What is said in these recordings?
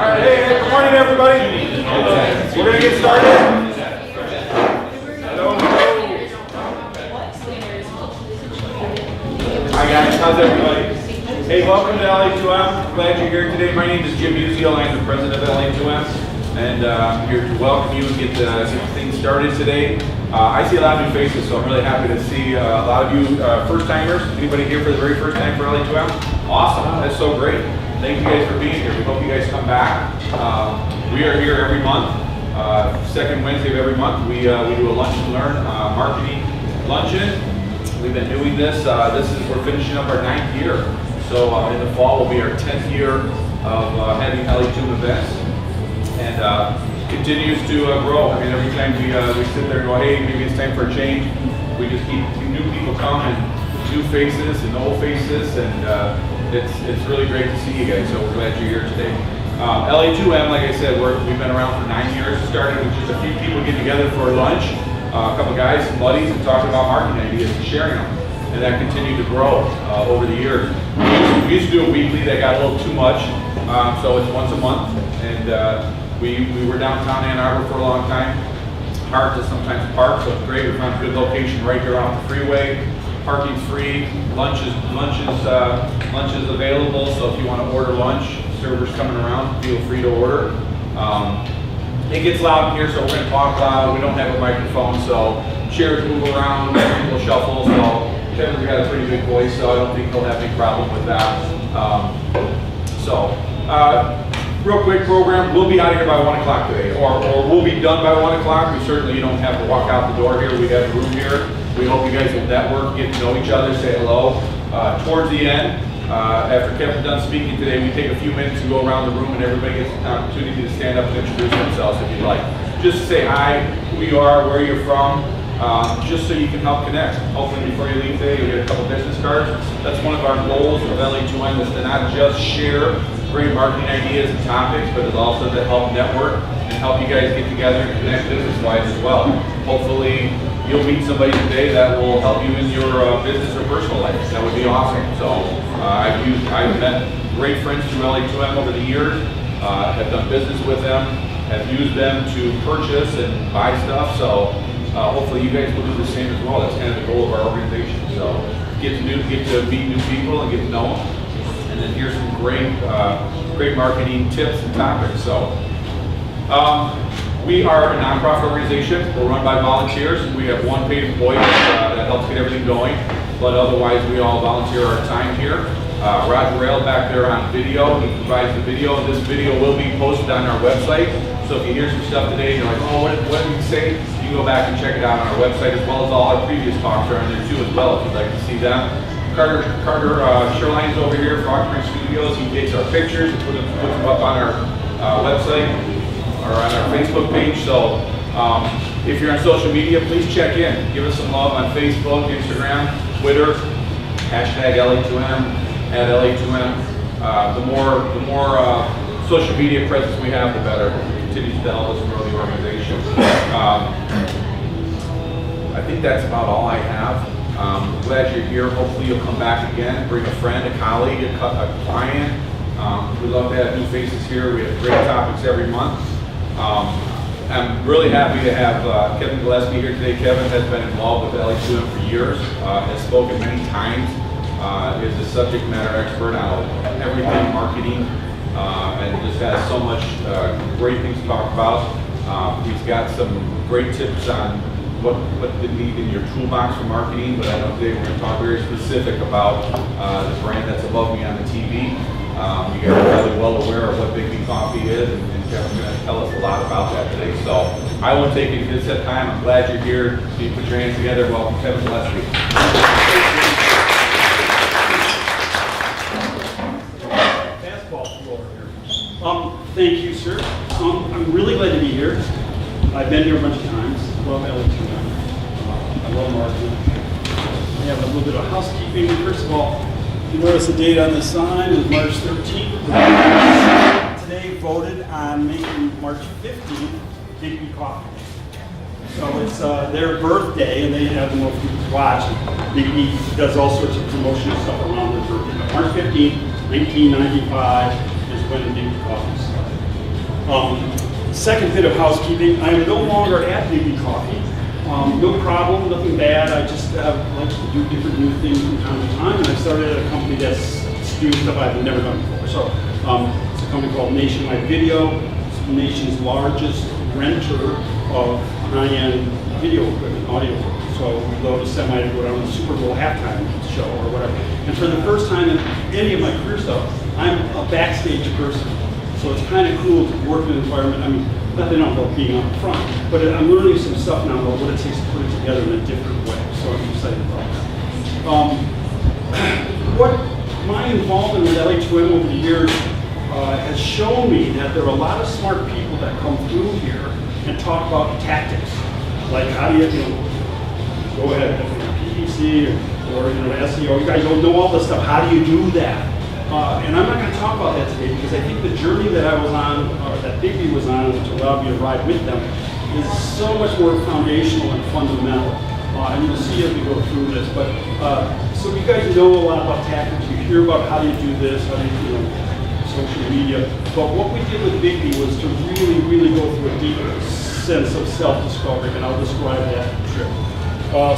right, hey, good morning, everybody. We're going to get started. Hello. Hi, guys. How's everybody? Hey, welcome to LA2M. Glad you're here today. My name is Jim Musial. I'm the president of LA2M. And I'm here to welcome you and get things started today. I see a lot of new faces, so I'm really happy to see a lot of you first-timers. Anybody here for the very first time for LA2M? Awesome, that's so great. Thank you guys for being here. We hope you guys come back. We are here every month, second Wednesday of every month. We do a lunch and learn marketing luncheon. We've been doing this. We're finishing up our 9th year. So in the fall will be our 10th year of having LA2M events. And continues to grow. I mean, every time we sit there and go, hey, maybe it's time for a change, we just keep new people come and new faces and old faces, and it's really great to see you guys. So we're glad you're here today. LA2M, like I said, we've been around for 9 years. Started with just a few people getting together for lunch, a couple guys, some buddies, and talking about marketing ideas and sharing them. And that continued to grow over the years. We used to do it weekly. That got a little too much, so it's once a month. And we were downtown Ann Arbor for a long time. Hard to sometimes park, so it's great. We found a good location right there off the freeway. Parking's free. Lunch is available. So if you want to order lunch, servers coming around, feel free to order. It gets loud in here, so we're going to talk loud. We don't have a microphone, so chairs move around, people shuffle. So Kevin's got a pretty big voice, so I don't think he'll have any problem with that. Real quick program, we'll be out of here by 1 o'clock today, or we'll be done by 1 o'clock. We certainly don't have to walk out the door here. We have a room here. We hope you guys will network, get to know each other, say hello. Towards the end, after Kevin's done speaking today, we take a few minutes to go around the room and everybody gets an opportunity to stand up and introduce themselves if you'd like. Just say hi, who you are, where you're from, just so you can help connect. Hopefully before you leave today, you'll get a couple business cards. That's one of our goals of LA2M, is to not just share great marketing ideas and topics, but it's also to help network and help you guys get together and connect business-wise as well. Hopefully, you'll meet somebody today that will help you in your business or personal life. That would be awesome. So I've met great friends through LA2M over the years, have done business with them, have used them to purchase and buy stuff. So hopefully you guys will do the same as well. That's kind of the goal of our organization. So get to meet new people and get to know them. And then here's some great marketing tips and topics. So we are a nonprofit organization. We're run by volunteers. We have one paid employee that helps get everything going, but otherwise we all volunteer our time here. Roger Rail back there on video, he provides the video. This video will be posted on our website. So if you hear some stuff today and you're like, oh, what did we say? You can go back and check it out on our website, as well as all our previous talks are on there too as well if you'd like to see them. Carter Sherline's over here from Octane Studios. He takes our pictures and puts them up on our website or on our Facebook page. So if you're on social media, please check in. Give us some love on Facebook, Instagram, Twitter, hashtag LA2M, at LA2M. The more social media presence we have, the better. It continues to help us grow the organization. I think that's about all I have. Glad you're here. Hopefully you'll come back again, bring a friend, a colleague, a client. We love to have new faces here. We have great topics every month. I'm really happy to have Kevin Gillespie here today. Kevin has been involved with LA2M for years, has spoken many times, is a subject matter expert on everything marketing, and just has so much great things to talk about. He's got some great tips on what you need in your toolbox for marketing, but I know today we're going to talk very specific about the brand that's above me on the TV. You guys are probably well aware of what BIGGBY Coffee is, and Kevin's going to tell us a lot about that today. So I won't take any of this time. I'm glad you're here. So you put your hands together. Welcome, Kevin Gillespie. Fastball over here. Thank you, sir. I'm really glad to be here. I've been here a bunch of times. I love LA2M. I love marketing. I have a little bit of housekeeping. First of all, you notice the date on the sign is March 13th. Today voted on making March 15th BIGGBY Coffee. So it's their birthday, and they, I don't know if you watch, BIGGBY does all sorts of promotional stuff around their birthday. But March 15th, 1995 is when the BIGGBY Coffee started. Second bit of housekeeping, I am no longer at BIGGBY Coffee. No problem, nothing bad. I just like to do different new things from time to time, and I started at a company that's doing stuff I've never done before. So it's a company called Nationwide Video. It's the nation's largest renter of high-end video equipment, audio equipment. So we load a semi to go down to the Super Bowl halftime show or whatever. And for the first time in any of my career stuff, I'm a backstage person. So it's kind of cool to work in an environment. I mean, nothing about being up front, but I'm learning some stuff now about what it takes to put it together in a different way. So I'm excited about that. What my involvement with LA2M over the years has shown me that there are a lot of smart people that come through here and talk about tactics, like how do you go ahead, PPC or SEO. You guys don't know all this stuff. How do you do that? And I'm not going to talk about that today because I think the journey that I was on, or that BIGGBY was on, which allowed me to ride with them, is so much more foundational and fundamental. And you'll see as we go through this. But so you guys know a lot about tactics. You hear about how do you do this, how do you social media. But what we did with BIGGBY was to really, really go through a deep sense of self-discovery, and I'll describe that trip.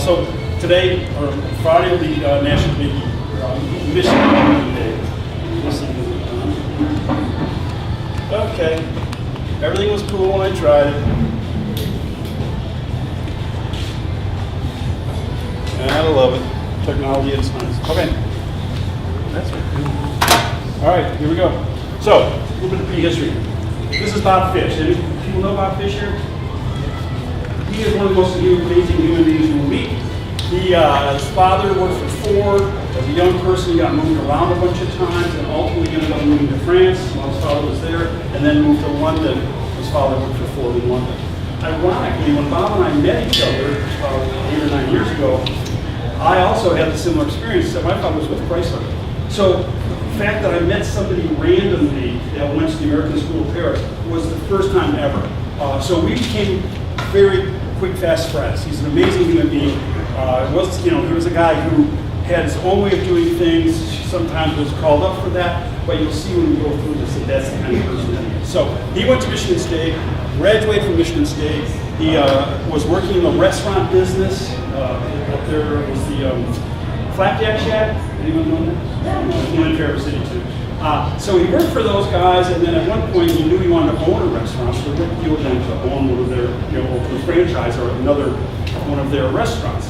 So today, or Friday, will be National BIGGBY Mission Day. Okay, everything was cool when I tried it. And I love it. Technology at its finest. Okay, that's it. All right, here we go. So, a little bit of prehistory. This is Bob Fish. Any people know Bob Fish here? He is one of the most amazing human beings you will meet. His father worked for Ford. As a young person, he got moved around a bunch of times and ultimately ended up moving to France while his father was there, and then moved to London. His father worked for Ford in London. Ironically, when Bob and I met each other about 8 or 9 years ago, I also had a similar experience that my father was with Chrysler. So the fact that I met somebody randomly that went to the American School of Paris was the first time ever. So we became very quick, fast friends. He's an amazing human being. He was a guy who had his own way of doing things. Sometimes was called up for that, but you'll see when we go through this that that's the kind of person that he is. So he went to Michigan State, graduated from Michigan State. He was working in the restaurant business. Up there was the Flapjack Shack. Anyone know that? One in Traverse City too. So he worked for those guys, and then at one point he knew he wanted to own a restaurant, so he worked with them to own one of their, open a franchise or another one of their restaurants.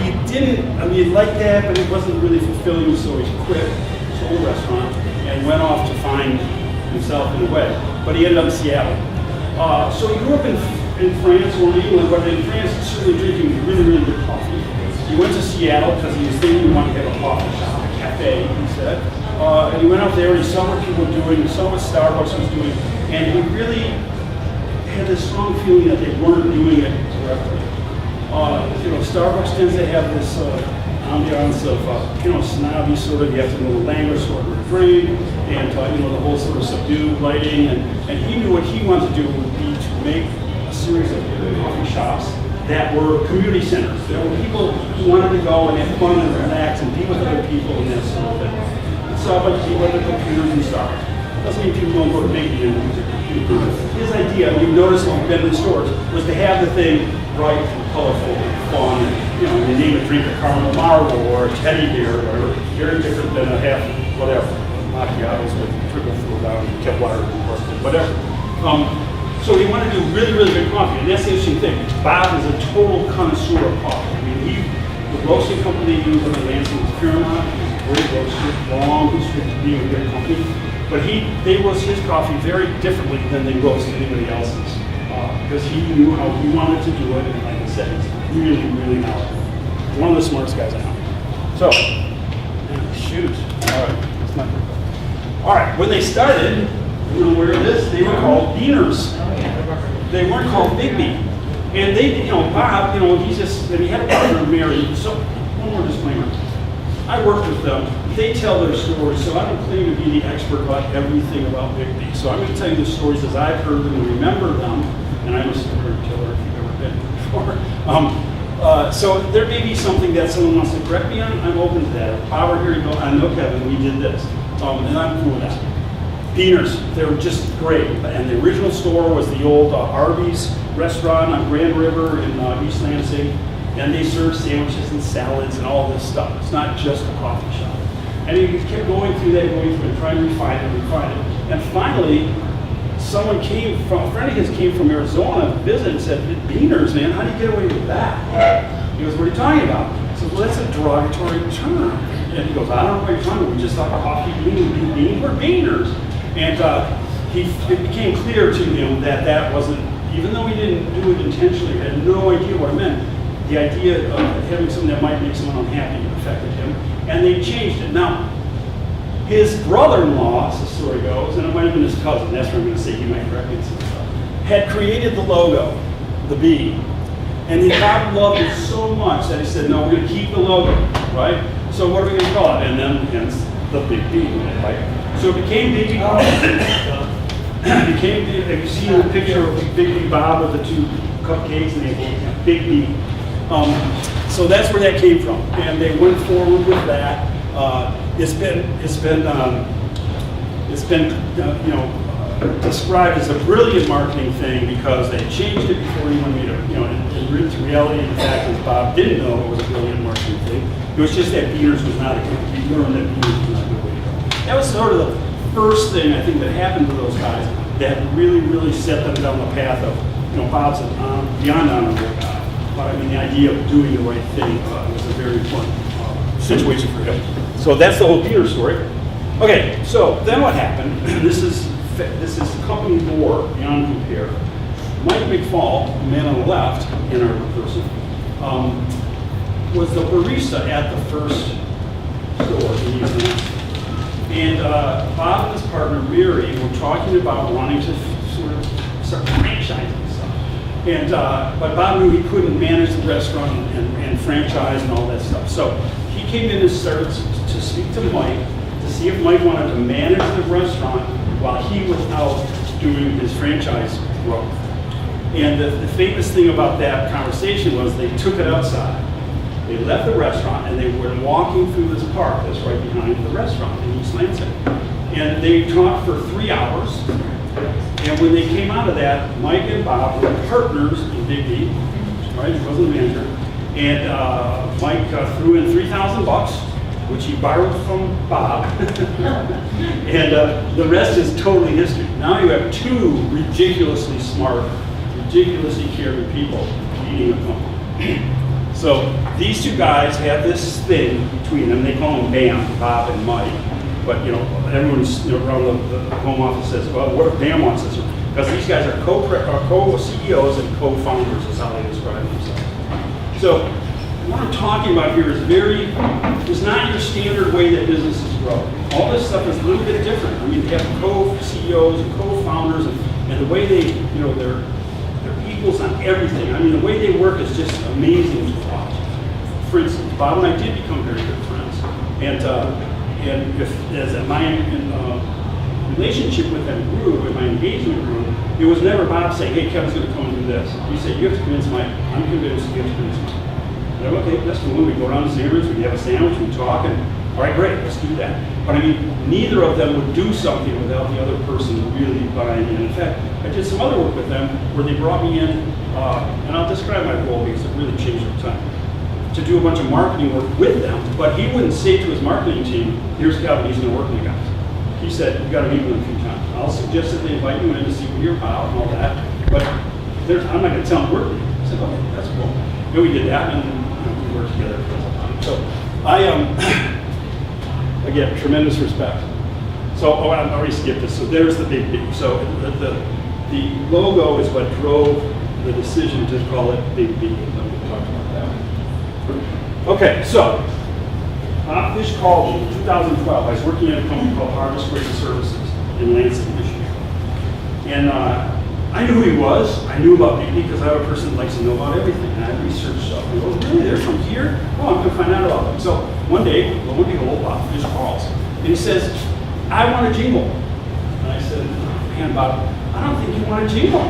He didn't, he liked that, but it wasn't really fulfilling, so he quit his whole restaurant and went off to find himself in a way. But he ended up in Seattle. So he grew up in France or England, but in France he's certainly drinking really, really good coffee. He went to Seattle because he was thinking he wanted to have a coffee shop, a cafe, he said. And he went out there and he saw what people were doing, he saw what Starbucks was doing, and he really had this strong feeling that they weren't doing it correctly. Starbucks tends to have this ambiance of, snobby sort of, you have to know the language sort of drink, and, the whole sort of subdued lighting, and he knew what he wanted to do would be to make a series of coffee shops that were community centers. There were people who wanted to go and have fun and relax and be with other people and that sort of thing. So a bunch of people at the computers and stuff. Doesn't mean people don't go to BIGGBY and use their computers. His idea, you've noticed if you've been in the stores, was to have the thing bright and colorful and fun. And, they name a drink a caramel marble or a teddy bear or whatever. Very different than a half, whatever, macchiatos with triple full down, kept water, whatever. So he wanted to do really, really good coffee, and that's the interesting thing. Bob is a total connoisseur of coffee. The roasting company he was in Lansing was Paramount. Great roaster, long history of being a great company. But they roast his coffee very differently than they roast anybody else's. Because he knew how he wanted to do it, and like I said, he's really, really knowledgeable. One of the smartest guys I know. So, shoes. All right, that's not good. All right, when they started, you know where it is? They were called Beaners. They weren't called BIGGBY. And they, Bob, he had a partner, Mary. So, one more disclaimer. I worked with them. They tell their stories, so I don't claim to be the expert about everything about BIGGBY. So I'm going to tell you the stories as I've heard them and remember them, and I'm a storyteller if you've ever been before. So there may be something that someone wants to correct me on. I'm open to that. If Bob were here, I know Kevin, we did this, and I'm cool with that. Beaners, they were just great. And the original store was the old Arby's restaurant on Grand River in East Lansing. And they served sandwiches and salads and all this stuff. It's not just a coffee shop. And he kept going through that, and trying to refine it. And finally, a friend of his came from Arizona to visit and said, Beaners, man, how do you get away with that? He goes, what are you talking about? I said, well, that's a derogatory term. And he goes, I don't know what you're talking about. We just thought coffee bean, we're Beaners. And it became clear to him that wasn't, even though he didn't do it intentionally, he had no idea what it meant. The idea of having something that might make someone unhappy affected him, and they changed it. Now, his brother-in-law, as the story goes, and it might have been his cousin, that's what I'm going to say, he might correct me, had created the logo, the B, and his father loved it so much that he said, no, we're going to keep the logo, right? So what are we going to call it? And then hence the Big B, right? So it became BIGGBY Coffee. Have you seen the picture of BIGGBY Bob with the two cupcakes and they BIGGBY? So that's where that came from, and they went forward with that. It's been described as a brilliant marketing thing because they changed it before anyone made it. In reality, the fact is Bob didn't know it was a brilliant marketing thing. It was just that Beaners was not a good. He learned that Beaners was not a good way to go. That was sort of the first thing I think that happened to those guys that really set them down the path of Bob's beyond honorable guy. But I mean, the idea of doing the right thing was a very important situation for him. So that's the whole Peter story. Okay, so then what happened? This is the company board, beyond compare. Mike McFall, the man on the left, in our person, was the barista at the first store in East Lansing. And Bob and his partner Mary were talking about wanting to sort of start franchising. And but Bob knew he couldn't manage the restaurant and franchise and all that stuff. So he came in and started to speak to Mike to see if Mike wanted to manage the restaurant while he was out doing his franchise growth. And the famous thing about that conversation was they took it outside. They left the restaurant and they were walking through this park that's right behind the restaurant in East Lansing. And they talked for 3 hours. And when they came out of that, Mike and Bob were partners in BIGGBY, right? He wasn't a manager. And Mike threw in $3,000, which he borrowed from Bob. And the rest is totally history. Now you have two ridiculously smart, ridiculously caring people leading a company. So these two guys have this thing between them. They call them BAM, Bob and Mike. But everyone's around the home office says, well, what if BAM wants this? Because these guys are co-CEOs and co-founders is how they describe themselves. So what I'm talking about here is not your standard way that businesses grow. All this stuff is a little bit different. I mean, they have co-CEOs and co-founders, and the way they, they're equals on everything. I mean, the way they work is just amazing to watch. For instance, Bob and I did become very good friends, and as my relationship with them grew, with my engagement grew, it was never Bob saying, hey, Kevin's going to come and do this. He said, you have to convince Mike. I'm convinced, you have to convince Mike. I go, okay, that's cool. We go down to Xander's, we have a sandwich, we talk, and all right, great, let's do that. But I mean, neither of them would do something without the other person really buying in. In fact, I did some other work with them where they brought me in, and I'll describe my role because it really changed over time, to do a bunch of marketing work with them, but he wouldn't say to his marketing team, here's Kevin, he's going to work with you guys. He said, you've got to meet with him a few times. I'll suggest that they invite you in to see what you're about and all that, but I'm not going to tell him to work with you. I said, okay, that's cool. And we did that, and we worked together for a long time. So I, again, tremendous respect. So, I already skipped this. So there's the BIGGBY. So the logo is what drove the decision to call it BIGGBY. And we'll talk about that. Okay, so Fish called me in 2012. I was working at a company called Harvest Freight Services in Lansing, Michigan. And I knew who he was. I knew about BIGGBY because I'm a person that likes to know about everything. And I researched stuff. And I go, really? They're from here? Oh, I'm going to find out about them. So one day, lo and behold, Bob Fish calls. And he says, I want a jingle. And I said, man, Bob, I don't think you want a jingle.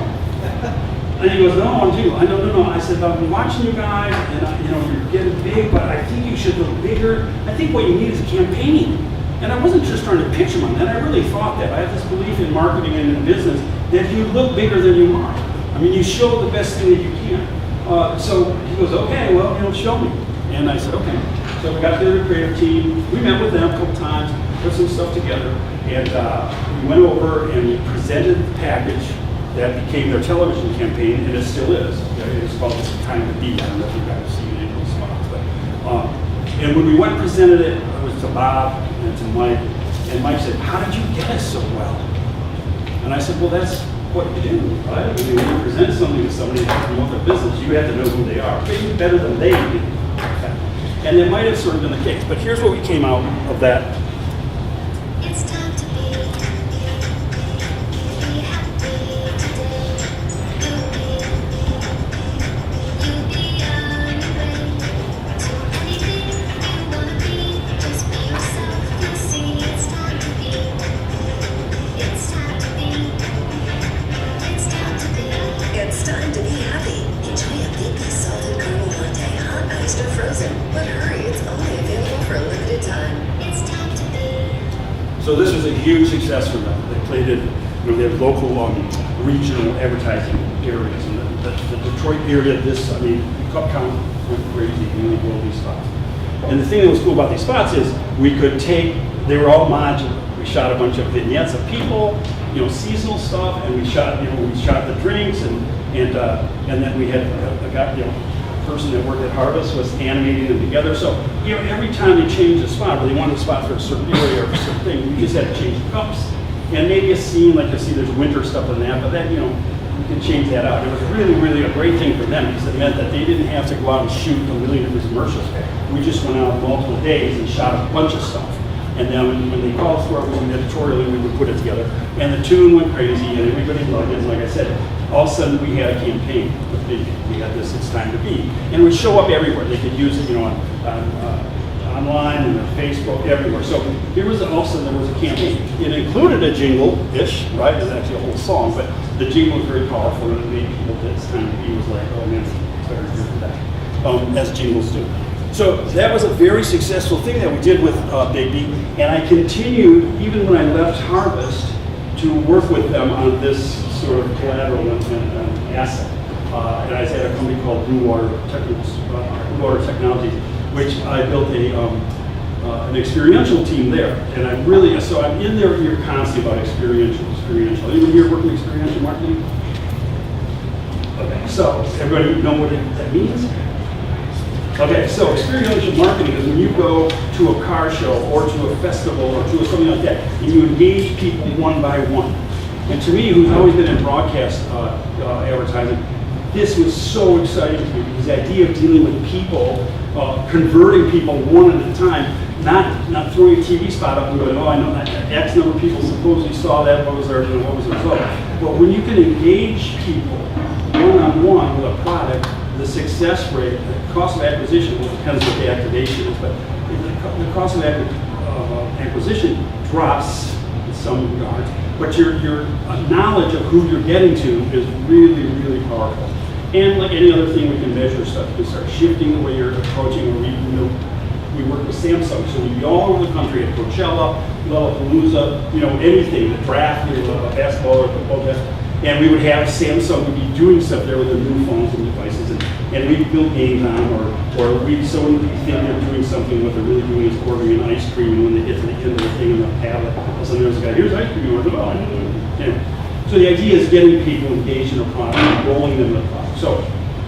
And he goes, no, I'm jingle. I no. I said, I've been watching you guys, and you're getting big, but I think you should look bigger. I think what you need is campaigning. And I wasn't just trying to pitch him on that. I really thought that. I have this belief in marketing and in business that you look bigger than you are. I mean, you show the best thing that you can. So he goes, okay, well, show me. And I said, okay. So we got together a creative team. We met with them a couple times, put some stuff together, and we went over and we presented the package that became their television campaign, and it still is. It's called "It's Time to Be." I don't know if you guys have seen any of those spots, but and when we went and presented it, it was to Bob and to Mike, and Mike said, "How did you get us so well?" And I said, "Well, that's what you do, right? I mean, when you present something to somebody to promote their business, you have to know who they are, maybe better than they do." And it might have sort of been the case, but here's what we came out of that. It's time to be happy today. You'll be on your way to anything you wanna be. Just be yourself. You'll see it's time to be. It's time to be. It's time to be. It's time to be happy. Enjoy a BIGGBY salted caramel latte, hot, iced, or frozen. But hurry, it's only available for a limited time. It's time to be. So this was a huge success for them. They played it, they have local regional advertising areas. And the Detroit area, cup count went crazy when we built these spots. And the thing that was cool about these spots is we could they were all modular. We shot a bunch of vignettes of people, seasonal stuff, and we shot the drinks, and then we had a person that worked at Harvest was animating them together. So every time they changed a spot, or they wanted a spot for a certain area or a certain thing, we just had to change the cups. And maybe a scene, like you see there's winter stuff in that, but then, we can change that out. It was really, really a great thing for them because it meant that they didn't have to go out and shoot a million different commercials. We just went out multiple days and shot a bunch of stuff. And then when they called for it, we would editorially, we would put it together. And the tune went crazy, and everybody loved it. And like I said, all of a sudden we had a campaign with BIGGBY. We had this "It's Time to Be," and it would show up everywhere. They could use it, online and on Facebook, everywhere. So all of a sudden there was a campaign. It included a jingle-ish, right? It's actually a whole song, but the jingle was very powerful, and it made people that "It's Time to Be" was like, oh man, it's better to do that, as jingles do. So that was a very successful thing that we did with BIGGBY, and I continued, even when I left Harvest, to work with them on this sort of collateral and asset. And I had a company called Blue Water Technologies, which I built an experiential team there. And I'm in there here constantly about experiential. Anyone here working experiential marketing? Okay, so everybody know what that means? Okay, so experiential marketing is when you go to a car show or to a festival or to something like that, and you engage people one by one. And to me, who's always been in broadcast advertising, this was so exciting to me. This idea of dealing with people, converting people one at a time, not throwing a TV spot up and going, oh, I know that X number of people supposedly saw that, what was the result? But when you can engage people one-on-one with a product, the success rate, the cost of acquisition, well, depends what the activation is, but the cost of acquisition drops in some regards, but your knowledge of who you're getting to is really, really powerful. And like any other thing, we can measure stuff. We can start shifting the way you're approaching, or we work with Samsung, so we'd be all over the country at Coachella, Lollapalooza, anything, the draft, a basketball or football draft. And we would have Samsung would be doing stuff there with their new phones and devices, and we'd build games on them, or someone would think they're doing something, what they're really doing is ordering an ice cream, and when they get to the end of the thing in the tablet, all of a sudden there's a guy, here's ice cream, oh, I know. So the idea is getting people engaged in a product and rolling them in the product. So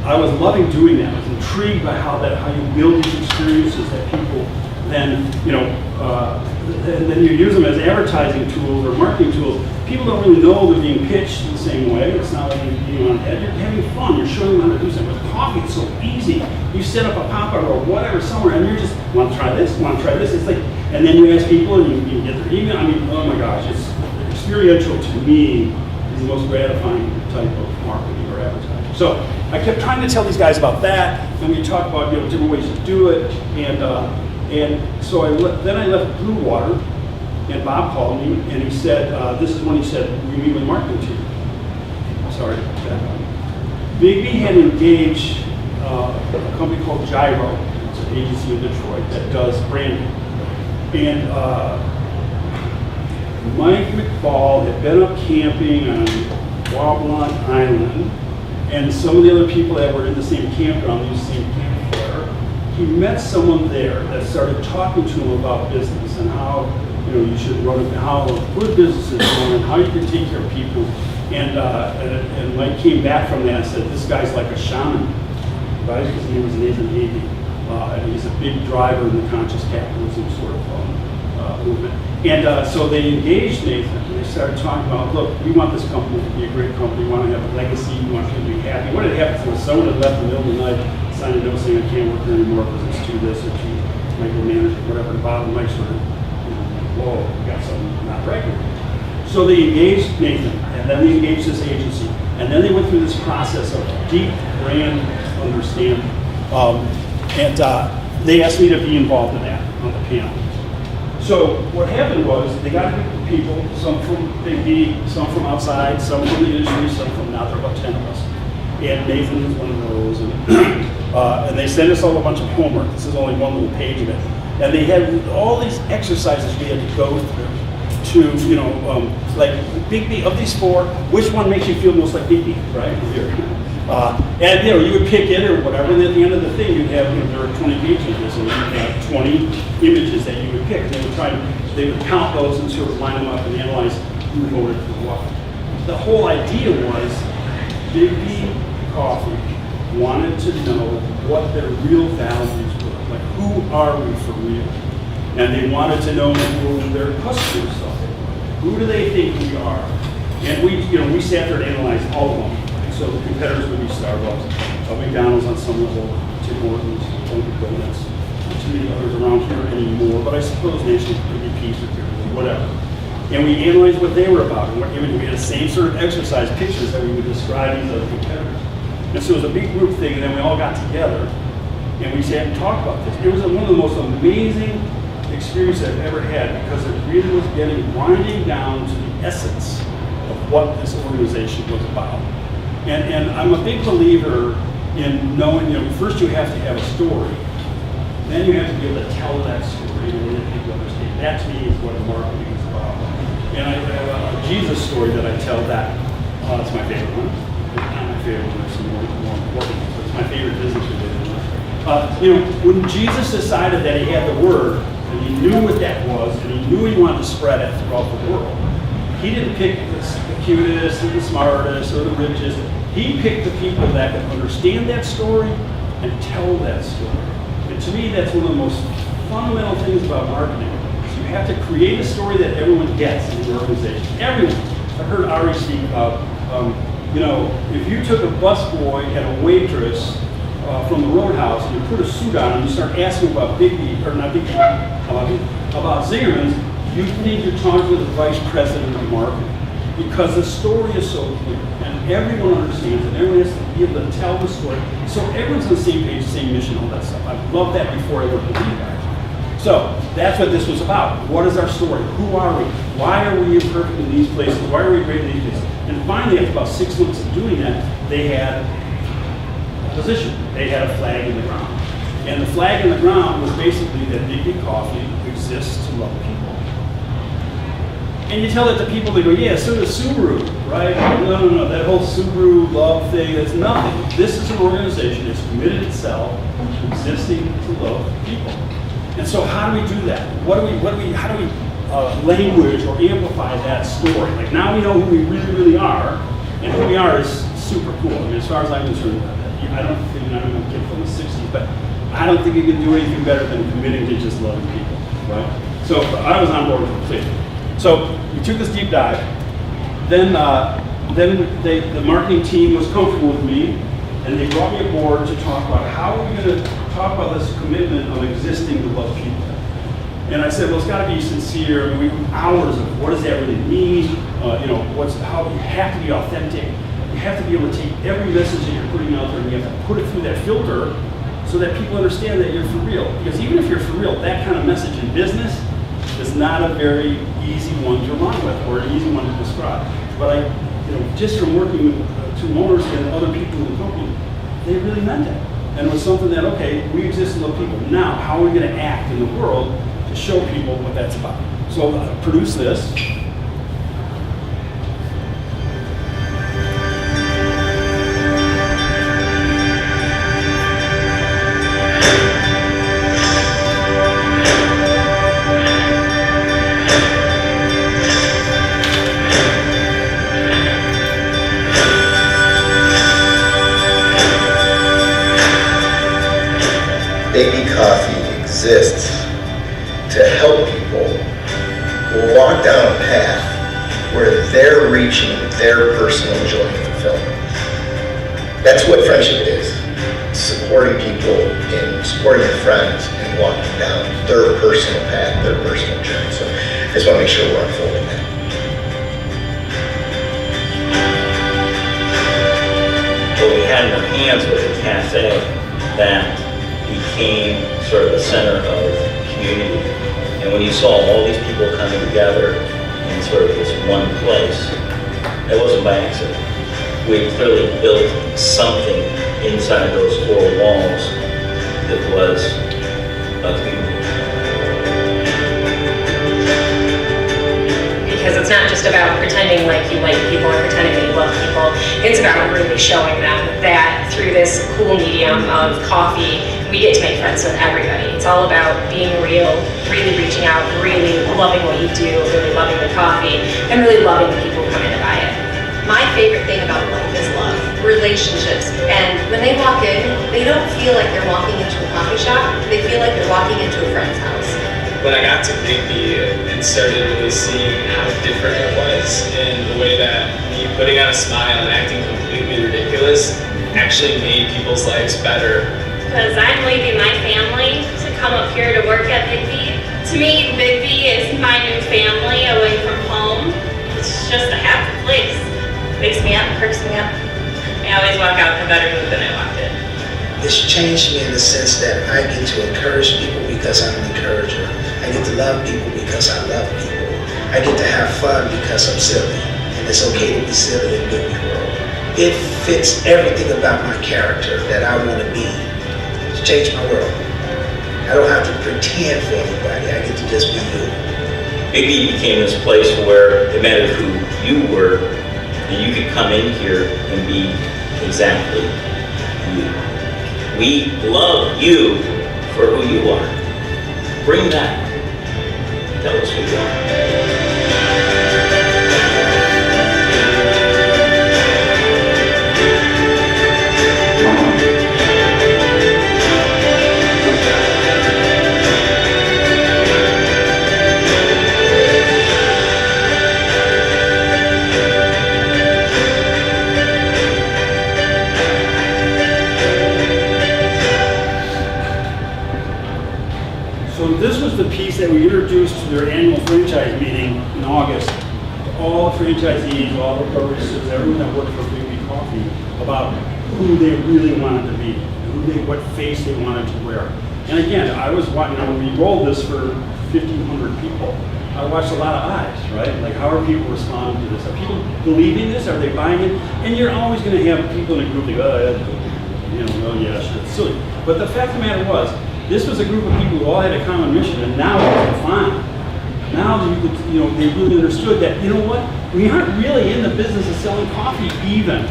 I was loving doing that. I was intrigued by how you build these experiences that people then, and then you use them as advertising tools or marketing tools. People don't really know they're being pitched in the same way. It's not like you're being on head. You're having fun. You're showing them how to do something. With coffee, it's so easy. You set up a pop-up or whatever somewhere, and you're just, want to try this, want to try this. It's like, and then you ask people, and you get their email. Oh my gosh, it's experiential to me is the most gratifying type of marketing or advertising. So I kept trying to tell these guys about that, and we talked about different ways to do it, and so then I left Blue Water. And Bob called me, and he said, this is when he said, we meet with the marketing team. Sorry, BIGGBY had engaged a company called Gyro. It's an agency in Detroit that does branding. And Mike McFall had been up camping on Wobbling Island, and some of the other people that were in the same campground, the same campfire, he met someone there that started talking to him about business and how you should run it, how good business is going, and how you can take care of people. And Mike came back from that and said, this guy's like a shaman, right? His name was Nathan Havey, and he's a big driver in the conscious capitalism sort of movement. And so they engaged Nathan, and they started talking about, look, we want this company to be a great company, we want to have a legacy, we want people to be happy. What had happened was someone had left in the middle of the night, signed a note saying I can't work here anymore because it's too this or too micromanagement, whatever. The bottom Mike sort of, whoa, we got something not right here. So they engaged Nathan, and then they engaged this agency, and then they went through this process of deep brand understanding. And they asked me to be involved in that on the panel. So what happened was they got a group of people, some from BIGGBY, some from outside, some from the industry, some from now. There are about 10 of us. And Nathan was one of those. And they sent us all a bunch of homework. This is only one little page of it. And they had all these exercises we had to go through to, like BIGGBY, of these four, which one makes you feel most like BIGGBY, right? Here. And you would pick it or whatever, and at the end of the thing you'd have, there were 20 pages, and you'd have 20 images that you would pick. And they would count those and sort of line them up and analyze who voted for what. The whole idea was BIGGBY Coffee wanted to know what their real values were, like who are we for real? And they wanted to know who their customers are. Who do they think we are? And we sat there and analyzed all of them. So the competitors would be Starbucks, McDonald's on some level, Tim Hortons, Dunkin' Donuts, not too many others around here anymore, but I suppose Nation could be Pizza, whatever. And we analyzed what they were about, and we had the same sort of exercise pictures that we would describe these other competitors. And so it was a big group thing, and then we all got together, and we sat and talked about this. It was one of the most amazing experiences I've ever had, because it really was winding down to the essence of what this organization was about. And I'm a big believer in knowing, first you have to have a story, then you have to be able to tell that story in a way that people understand. That to me is what marketing is about. And I have a Jesus story that I tell that. It's my favorite one. It's not my favorite one, there's some more important ones, but it's my favorite business related one. When Jesus decided that he had the word, and he knew what that was, and he knew he wanted to spread it throughout the world, he didn't pick the cutest, or the smartest, or the richest. He picked the people that could understand that story and tell that story. And to me, that's one of the most fundamental things about marketing. So you have to create a story that everyone gets in the organization. Everyone. I heard Ari speak about, if you took a busboy and a waitress from the Roadhouse and you put a suit on and you start asking about BIGGBY, or not BIGGBY, about Zingerman's, you think you're talking to the vice president of marketing, because the story is so clear and everyone understands it. Everyone has to be able to tell the story, so everyone's on the same page, same mission, all that stuff. I loved that before I worked with you guys. So that's what this was about. What is our story? Who are we? Why are we imperfect in these places? Why are we great in these places? And finally, after about 6 months of doing that, they had a position. They had a flag in the ground, and the flag in the ground was basically that BIGGBY Coffee exists to love people. And you tell that to people, they go, yeah, so does Subaru, right? No, that whole Subaru love thing, that's nothing. This is an organization that's committed itself to existing to love people. And so how do we do that? How do we language or amplify that story? Like, now we know who we really, really are, and who we are is super cool. I mean, as far as I'm concerned, I don't think, I'm a kid from the 60s, but I don't think you can do anything better than committing to just loving people, right? So I was on board completely. So we took this deep dive. Then the marketing team was comfortable with me, and they brought me aboard to talk about how are we going to talk about this commitment of existing to love people. And I said, well, it's got to be sincere. I mean, hours of what does that really mean? How you have to be authentic. You have to be able to take every message that you're putting out there, and you have to put it through that filter so that people understand that you're for real. Because even if you're for real, that kind of message in business is not a very easy one to run with or an easy one to describe. But just from working with two owners and other people in the company, they really meant it. And it was something that, okay, we exist to love people. Now, how are we going to act in the world to show people what that's about? So I produced this, exists to help people walk down a path where they're reaching their personal joy and fulfillment. That's what friendship is. Supporting people and supporting their friends and walking down their personal path, their personal journey. So I just want to make sure we're unfolding that. What we had in our hands was a cafe that became sort of the center of community. And when you saw all these people coming together in sort of this one place, it wasn't by accident. We clearly built something inside those four walls that was a community. Because it's not just about pretending like you like people or pretending that you love people. It's about really showing them that through this cool medium of coffee, we get to make friends with everybody. It's all about being real, really reaching out, really loving what you do, really loving the coffee, and really loving the people who come in to buy it. My favorite thing about life is love, relationships. And when they walk in, they don't feel like they're walking into a coffee shop. They feel like they're walking into a friend's house. When I got to BIGGBY and started really seeing how different it was in the way that me putting on a smile and acting completely ridiculous actually made people's lives better. Because I'm leaving my family to come up here to work at BIGGBY. To me, BIGGBY is my new family away from home. It's just a happy place. Wakes me up, perks me up. I always walk out in a better mood than I walked in. It's changed me in the sense that I get to encourage people because I'm an encourager. I get to love people because I love people. I get to have fun because I'm silly. And it's okay to be silly in BIGGBY world. It fits everything about my character that I want to be. It's changed my world. I don't have to pretend for anybody. I get to just be you. BIGGBY became this place where it mattered who you were, and you could come in here and be exactly you. We love you for who you are. Bring that. Tell us who you are. This was the piece that we introduced to their annual franchise meeting in August. All the franchisees, all the baristas, everyone that worked for BIGGBY Coffee, about who they really wanted to be, what face they wanted to wear. And again, I was watching, when we rolled this for 1,500 people, I watched a lot of eyes, right? Like, how are people responding to this? Are people believing this? Are they buying it? And you're always going to have people in a group that go, oh yeah, sure, it's silly. But the fact of the matter was, this was a group of people who all had a common mission, and now it was fine. Now they really understood that, you know what? We aren't really in the business of selling coffee even.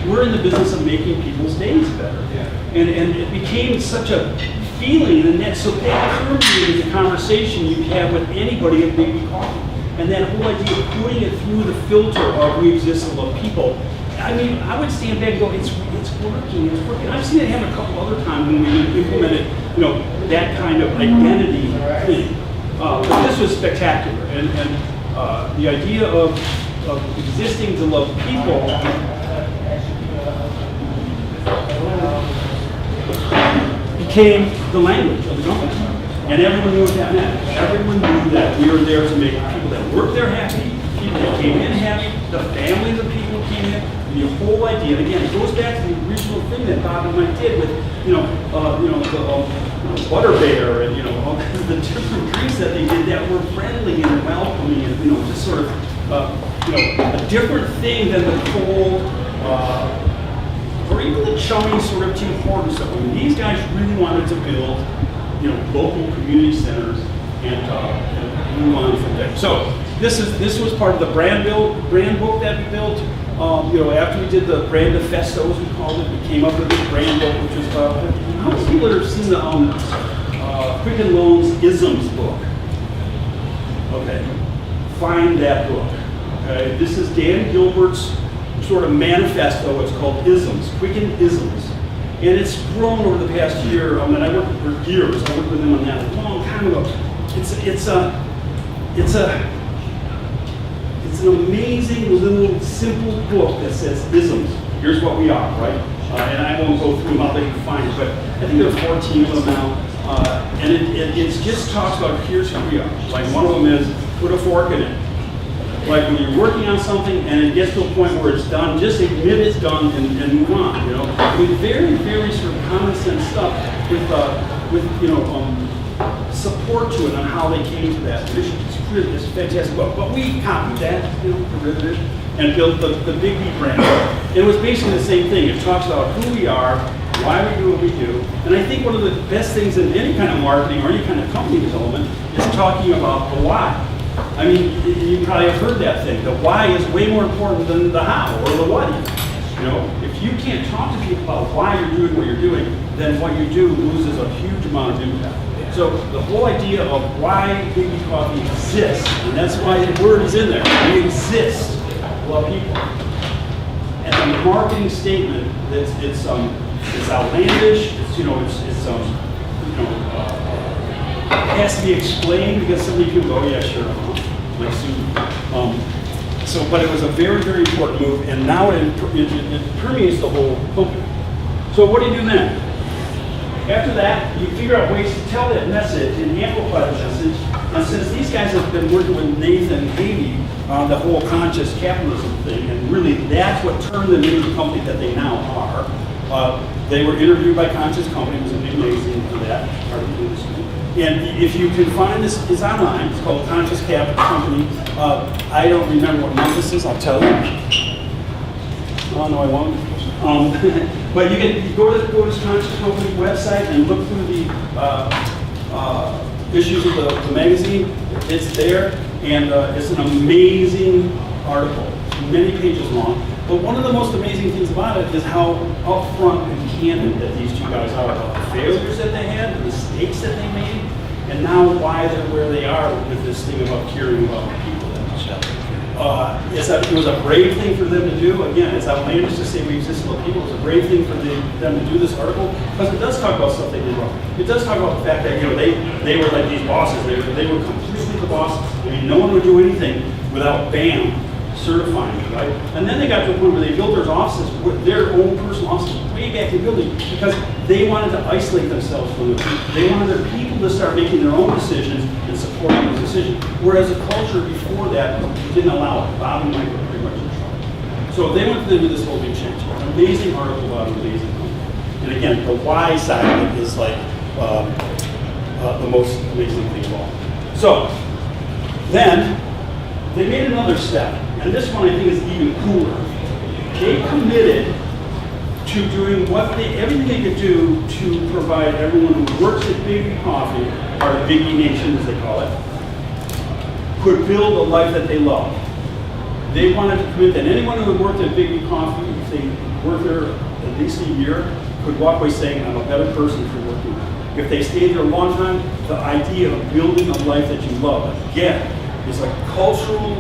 We're in the business of making people's days better. Yeah. And it became such a feeling, and so that permeated the conversation you have with anybody at BIGGBY Coffee. And that whole idea of putting it through the filter of we exist to love people. I mean, I would stand back and go, it's working. I've seen it happen a couple other times when we implemented, that kind of identity thing. But this was spectacular, and the idea of existing to love people became the language of the company, and everyone knew what that meant. Everyone knew that we were there to make people that worked there happy, people that came in happy, the families of people who came in. The whole idea, and again, it goes back to the original thing that Bob and Mike did with, the Butterbear and, all the different drinks that they did that were friendly and welcoming and, just sort of, a different thing than the cold, or even the chummy sort of Tim Hortons stuff. I mean, these guys really wanted to build, local community centers and move on from there. So this was part of the brand book that we built. After we did the brand manifesto, as we called it, we came up with this brand book, which was how many people have seen the Quicken Loans Isms book? Okay, find that book. Okay, this is Dan Gilbert's sort of manifesto. It's called Isms, Quicken Isms, And it's grown over the past year. And I worked for years. I worked with them on that a long time ago. It's an amazing little simple book that says isms. Here's what we are, right? And I won't go through them. I'll let you find it. But I think there's 14 of them now. And it just talks about here's who we are. Like one of them is put a fork in it. Like when you're working on something and it gets to a point where it's done, just admit it's done and move on. You know, I mean, very, very sort of common sense stuff with support to it on how they came to that vision. It's fantastic book. But we copied that, derivative, and built the BIGGBY brand. It was basically the same thing. It talks about who we are, why we do what we do. And I think one of the best things in any kind of marketing or any kind of company development is talking about the why. I mean, you probably have heard that thing. The why is way more important than the how or the what. You know, if you can't talk to people about why you're doing what you're doing, then what you do loses a huge amount of impact. So the whole idea of why BIGGBY Coffee exists, and that's why the word is in there. We exist to love people. And the marketing statement, it's outlandish. It has to be explained because so many people go, oh yeah, sure, like soon. But it was a very, very important move, and now it permeates the whole company. So what do you do then? After that, you figure out ways to tell that message and amplify the message. And since these guys have been working with Nathan and Haley on the whole conscious capitalism thing, and really that's what turned them into the company that they now are. They were interviewed by Conscious Company. It was a big magazine for that. And if you can find this, it's online. It's called Conscious Capital Company. I don't remember what month this is. I'll tell you. Oh no, I won't. But you can go to Conscious Company website and look through the issues of the magazine. It's there, and it's an amazing article. It's many pages long. But one of the most amazing things about it is how upfront and candid that these two guys are about the failures that they had, the mistakes that they made, and now why they're where they are with this thing about caring about people that much. It was a brave thing for them to do. Again, it's outlandish to say we exist to love people. It's a brave thing for them to do this article because it does talk about stuff they did wrong. It does talk about the fact that they were like these bosses. They were completely the bosses. I mean, no one would do anything without BAM certifying it, right? And then they got to a point where they built their offices, their own personal offices, way back in the building, because they wanted to isolate themselves from the people. They wanted their people to start making their own decisions and supporting those decisions. Whereas the culture before that didn't allow it. Bob and Mike were pretty much in trouble. So they went through this whole big change. An amazing article about an amazing company. And again, the why side of it is like the most amazing thing of all. So then they made another step. And this one I think is even cooler. They committed to doing everything they could do to provide everyone who works at BIGGBY Coffee, or BIGGBY Nation as they call it, could build a life that they love. They wanted to commit that anyone who had worked at BIGGBY Coffee, if they worked there at least a year, could walk away saying, I'm a better person for working there. If they stayed there a long time, the idea of building a life that you love, again, is a cultural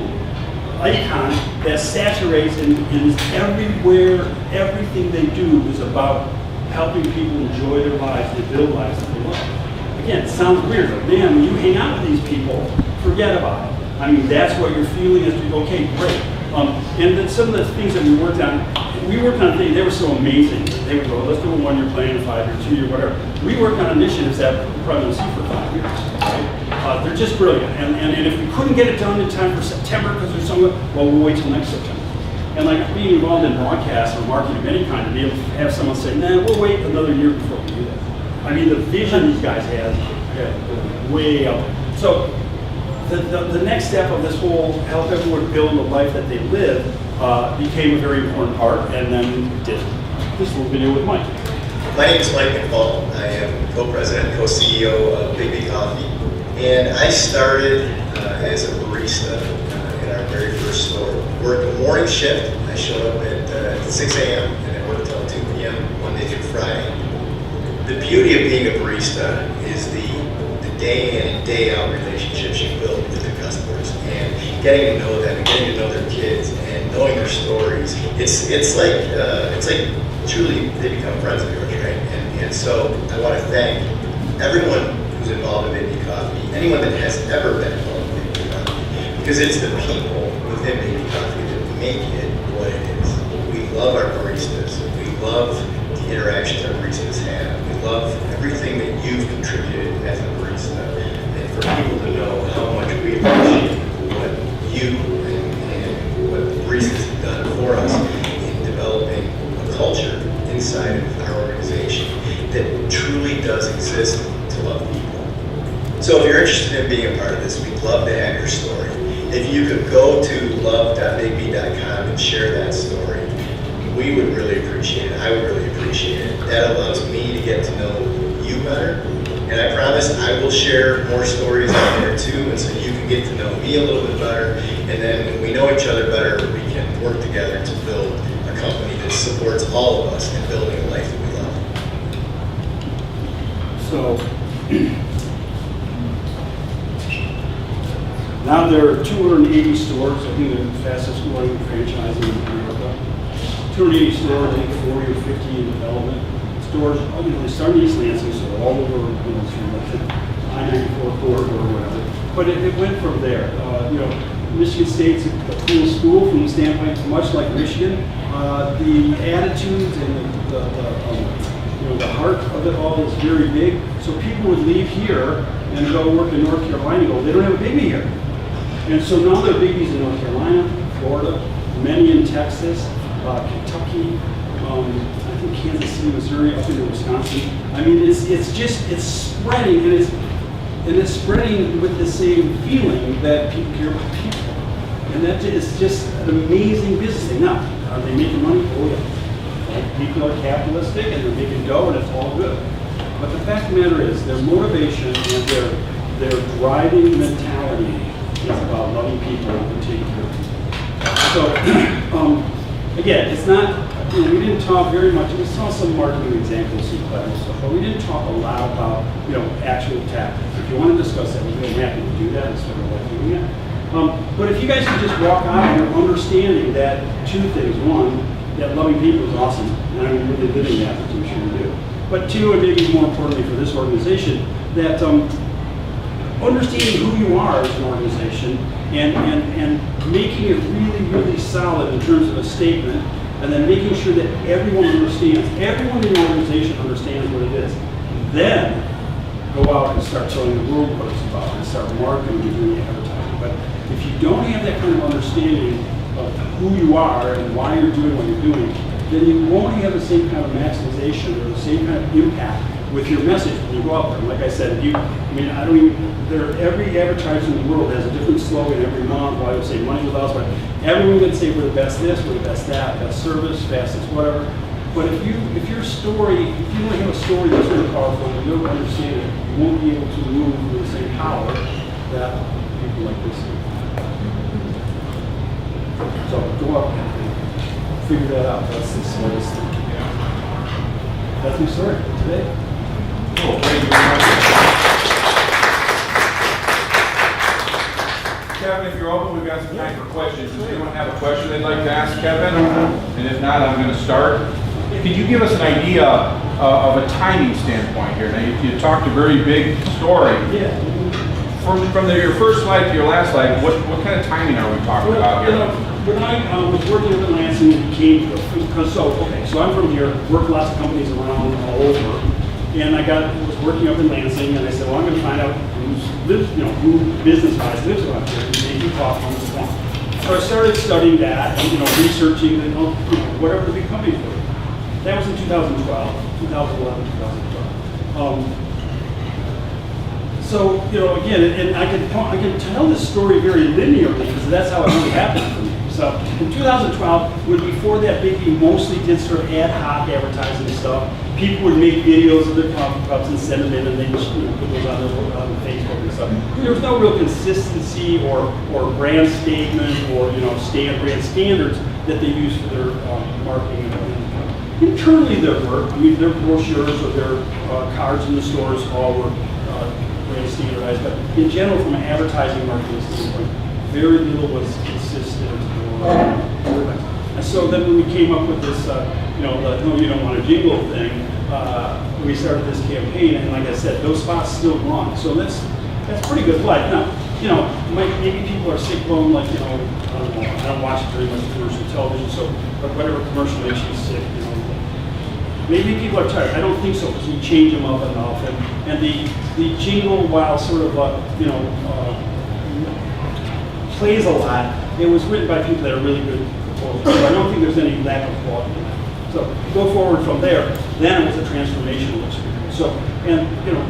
icon that saturates and is everywhere. Everything they do is about helping people enjoy their lives and build lives that they love. Again, it sounds weird, but man, when you hang out with these people, forget about it. I mean, that's what you're feeling is, okay, great. And then some of the things that we worked on things, they were so amazing. They would go, let's do a 1-year plan, a 5-year, 2-year, whatever. We worked on initiatives that we're probably going to see for 5 years, right? They're just brilliant. And if we couldn't get it done in time for September because there's something, well, we'll wait till next September. And like being involved in broadcast or marketing of any kind, to be able to have someone say, nah, we'll wait another year before we do that. I mean, the vision these guys had way up. So the next step of this whole help everyone build a life that they live became a very important part, and then we did this little video with Mike. My name is Mike McFall. I am co-president and co-CEO of BIGGBY Coffee. And I started as a barista in our very first store. Worked a morning shift. I showed up at 6 a.m. and I worked until 2 p.m. Monday through Friday. The beauty of being a barista is the day in and day out relationships you build with the customers and getting to know them and getting to know their kids and and knowing their stories, it's like truly they become friends of yours, right? And so I want to thank everyone who's involved in BIGGBY Coffee, anyone that has ever been involved in BIGGBY Coffee, because it's the people within BIGGBY Coffee that make it what it is. We love our baristas. We love the interactions our baristas have. We love everything that you've contributed as a barista. And for people to know how much we appreciate what you and what the baristas have done for us in developing a culture inside of our organization that truly does exist to love people. So if you're interested in being a part of this, we'd love to have your story. If you could go to love.biggby.com and share that story, we would really appreciate it. I would really appreciate it. That allows me to get to know you better. And I promise I will share more stories out there too, and so you can get to know me a little bit better. And then when we know each other better, we can work together to build a company that supports all of us in building a life that we love. So, now there are 280 stores. I think they're the fastest growing franchising in America. 280 stores, I think 40 or 50 in development. Stores, they start in East Lansing, so all over, through like the I-94 corridor or whatever. But it went from there. Michigan State's a cool school from the standpoint, much like Michigan. The attitudes and the heart of it all is very big. So people would leave here and go work in North Carolina. They don't have a BIGGBY here. And so now there are BIGGBYs in North Carolina, Florida, many in Texas, Kentucky, I think Kansas City, Missouri, up into Wisconsin. I mean, it's spreading, and it's spreading with the same feeling that people care about people. And that is just an amazing business thing. Now, are they making money? Oh yeah. People are capitalistic and they're making dough and it's all good. But the fact of the matter is, their motivation and their driving mentality is about loving people and taking care of people. So, again, it's not, we didn't talk very much, we saw some marketing examples and clever stuff, but we didn't talk a lot about, actual tactics. If you want to discuss that, we're happy to do that instead of like doing it. But if you guys could just walk out here understanding that two things. One, that loving people is awesome, and I'm really living that, which I'm sure you do. But two, and maybe more importantly for this organization, that understanding who you are as an organization and making it really, really solid in terms of a statement, and then making sure that everyone understands, everyone in the organization understands what it is. Then go out and start telling the world what it's about and start marketing and doing advertising. But if you don't have that kind of understanding of who you are and why you're doing what you're doing, then you won't have the same kind of maximization or the same kind of impact with your message when you go out there. Like I said, every advertiser in the world has a different slogan every month. Why would say money with us, but everyone would say we're the best this, we're the best that, best service, fastest, whatever. But if your story, if you don't have a story that's really powerful and you don't understand it, you won't be able to move with the same power that people like this do. So go out and figure that out. That's the smartest thing. That's my story for today. Cool. Thank you very much. Kevin, if you're open, we've got some time for questions. Does anyone have a question they'd like to ask Kevin? And if not, I'm going to start. Could you give us an idea of a timing standpoint here? Now, you talked a very big story. Yeah. From your first slide to your last slide, what kind of timing are we talking about here? When I was working up in Lansing, so I'm from here, worked lots of companies around all over, and was working up in Lansing, and I said, well, I'm going to find out who business-wise lives around here, and maybe talk on this one. So I started studying that, and researching, whatever the big companies were. That was in 2011, 2012. So, again, and I can tell this story very linearly because that's how it really happened for me. So, in 2012, when before that BIGGBY mostly did sort of ad hoc advertising stuff, people would make videos of their coffee cups and send them in, and they just put those on Facebook and stuff. There was no real consistency or brand statement or brand standards that they used for their marketing and everything. Internally, there were. Their brochures or their cards in the stores all were brand standardized, but in general, from an advertising marketing standpoint, very little was consistent or so then when we came up with this, you know, the No You Don't Want to Jingle thing, we started this campaign, and like I said, those spots still run. So that's pretty good life. Now, you know, maybe people are sick of them, like, you know, I don't watch very much commercial television, so, but whatever commercial makes you sick, you know. Maybe people are tired. I don't think so, because we change them up enough. And the jingle, while sort of, you know, plays a lot, it was written by people that are really good proposers. So I don't think there's any lack of quality in that. So go forward from there, then it was a transformational experience. So, and, you know,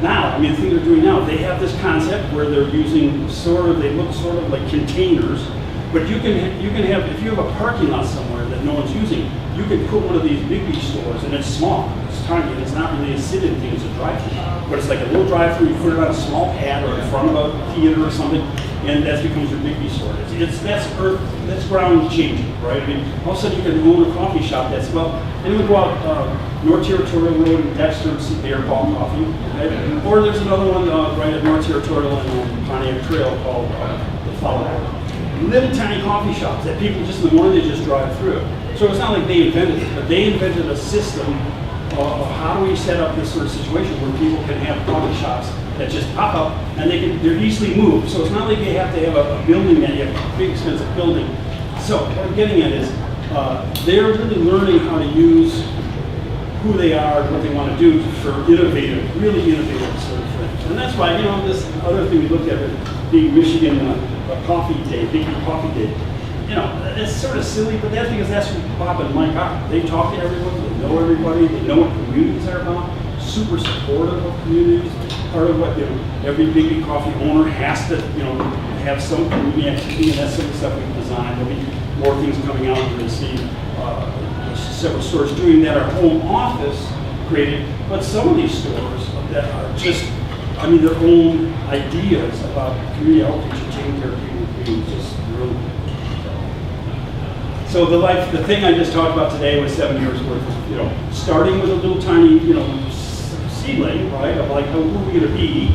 now, I mean, the thing they're doing now, they have this concept where they're using they look sort of like containers, but you can have, if you have a parking lot somewhere that no one's using, you can put one of these BIGGBY stores, and it's small, it's tiny, and it's not really a sit-in thing, it's a drive-through. But it's like a little drive-through, you put it on a small pad or in front of a theater or something, and that becomes your BIGGBY store. That's ground changing, right? I mean, all of a sudden you can own a coffee shop that's, well, and we go out North Territorial Road in Dexter and see Bear Ball Coffee, okay? Or there's another one right at North Territorial and Pontiac Trail called the Follow. Little tiny coffee shops that people just in the morning, they just drive through. So it's not like they invented it, but they invented a system of how do we set up this sort of situation where people can have coffee shops that just pop up and they're easily moved. So it's not like they have to have a building that you have a big expensive building. So what I'm getting at is they're really learning how to use who they are and what they want to do for really innovative sort of things. And that's why, you know, this other thing we looked at being Michigan Coffee Day, BIGGBY Coffee Day. You know, it's sort of silly, but that's because that's who Bob and Mike are. They talk to everyone, they know everybody, they know what communities are about, super supportive of communities. Part of what, you know, every BIGGBY Coffee owner has to, you know, have some community activity, and that's some of the stuff we've designed. There'll be more things coming out. We're going to see several stores doing that. Our home office created, but some of these stores that are just, I mean, their own ideas about community outreach and taking care of people in communities, just really. So the thing I just talked about today was 7 years worth of, you know, starting with a little tiny, you know, seedling, right, of like, who are we going to be,